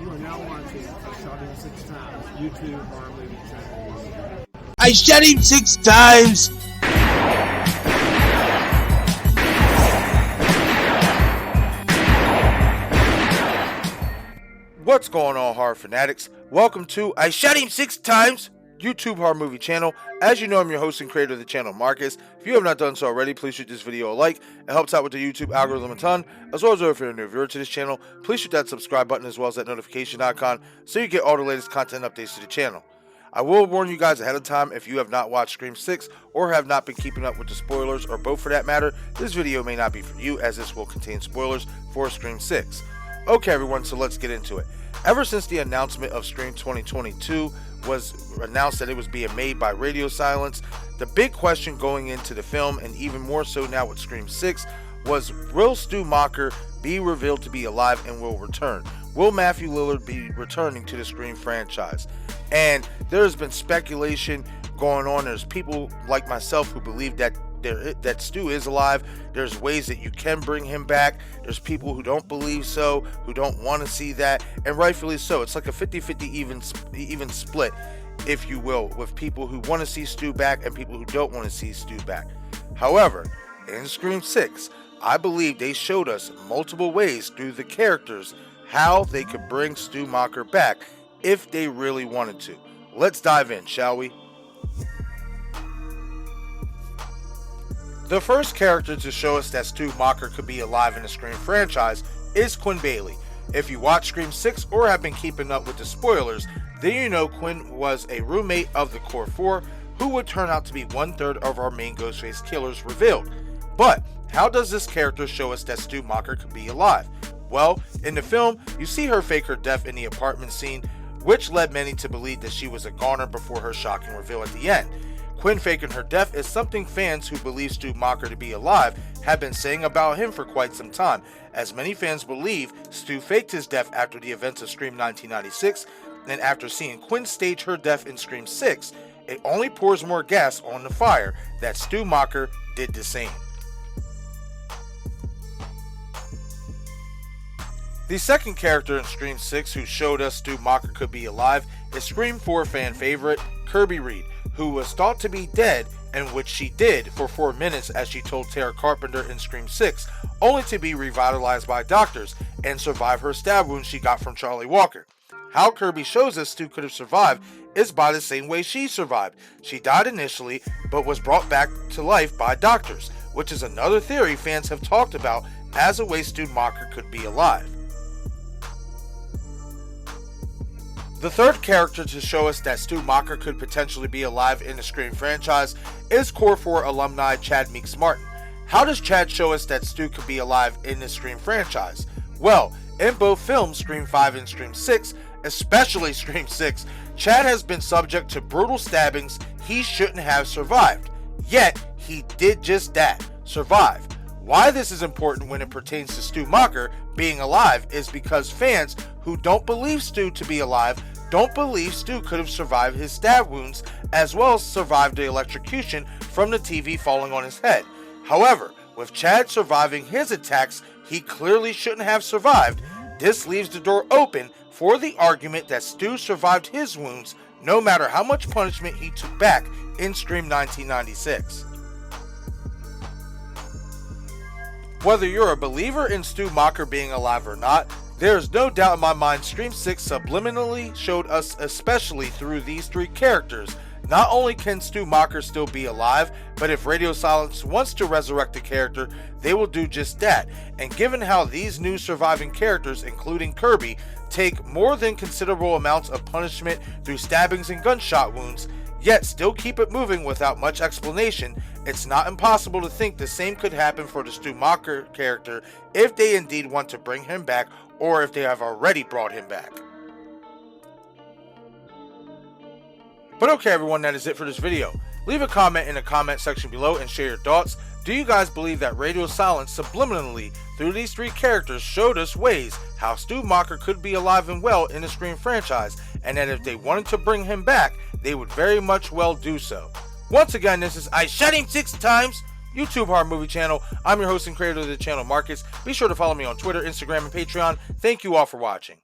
You are now watching I Shot Him 6 Times YouTube horror movie channel. I shot him 6 times! What's going on, horror fanatics? Welcome to I Shot Him 6 Times YouTube horror movie channel. As you know, I'm your host and creator of the channel, Marcus. If you have not done so already, please shoot this video a like. It helps out with the YouTube algorithm a ton. As well as if you're a new viewer to this channel, please shoot that subscribe button as well as that notification icon so you get all the latest content updates to the channel. I will warn you guys ahead of time, if you have not watched Scream 6 or have not been keeping up with the spoilers, or both for that matter, this video may not be for you, as this will contain spoilers for Scream 6. Okay everyone, so let's get into it. Ever since the announcement of Scream 2022 was announced that it was being made by Radiosilence, the big question going into the film, and even more so now with Scream 6, was will Stu Macher be revealed to be alive and will return? Will Matthew Lillard be returning to the Scream franchise? And there's been speculation going on. There's people like myself who believe that Stu is alive. There's ways that you can bring him back. There's people who don't believe so, who don't want to see that, and rightfully so. It's like a 50-50 even split, if you will, with people who want to see Stu back and people who don't want to see Stu back. However, in Scream 6, I believe they showed us multiple ways through the characters how they could bring Stu Macher back if they really wanted to. Let's dive in, shall we? The first character to show us that Stu Macher could be alive in the Scream franchise is Quinn Bailey. If you watch Scream 6 or have been keeping up with the spoilers, then you know Quinn was a roommate of the Core 4 who would turn out to be 1/3 of our main Ghostface killers revealed. But how does this character show us that Stu Macher could be alive? Well, in the film, you see her fake her death in the apartment scene, which led many to believe that she was a goner before her shocking reveal at the end. Quinn faking her death is something fans who believe Stu Macher to be alive have been saying about him for quite some time, as many fans believe Stu faked his death after the events of Scream 1996, and after seeing Quinn stage her death in Scream 6, it only pours more gas on the fire that Stu Macher did the same. The second character in Scream 6 who showed us Stu Macher could be alive is Scream 4 fan favorite Kirby Reed, who was thought to be dead, and which she did for 4 minutes as she told Tara Carpenter in Scream 6, only to be revitalized by doctors and survive her stab wound she got from Charlie Walker. How Kirby shows us Stu could have survived is by the same way she survived. She died initially, but was brought back to life by doctors, which is another theory fans have talked about as a way Stu Macher could be alive. The third character to show us that Stu Macher could potentially be alive in the Scream franchise is Core 4 alumni Chad Meeks Martin. How does Chad show us that Stu could be alive in the Scream franchise? Well, in both films, Scream 5 and Scream 6, especially Scream 6, Chad has been subject to brutal stabbings he shouldn't have survived. Yet, he did just that, survive. Why this is important when it pertains to Stu Macher being alive is because fans who don't believe Stu to be alive don't believe Stu could have survived his stab wounds, as well as survived the electrocution from the TV falling on his head. However, with Chad surviving his attacks he clearly shouldn't have survived, this leaves the door open for the argument that Stu survived his wounds no matter how much punishment he took back in Scream 1996. Whether you're a believer in Stu Macher being alive or not, there is no doubt in my mind Scream 6 subliminally showed us, especially through these three characters, not only can Stu Macher still be alive, but if Radiosilence wants to resurrect the character, they will do just that. And given how these new surviving characters, including Kirby, take more than considerable amounts of punishment through stabbings and gunshot wounds, yet still keep it moving without much explanation, it's not impossible to think the same could happen for the Stu Macher character if they indeed want to bring him back, or if they have already brought him back. But okay everyone, that is it for this video. Leave a comment in the comment section below and share your thoughts. Do you guys believe that Radiosilence subliminally through these three characters showed us ways how Stu Macher could be alive and well in the Scream franchise, and that if they wanted to bring him back, they would very much well do so? Once again, this is I Shot Him 6 Times YouTube horror movie channel. I'm your host and creator of the channel, Marcus. Be sure to follow me on Twitter, Instagram, and Patreon. Thank you all for watching.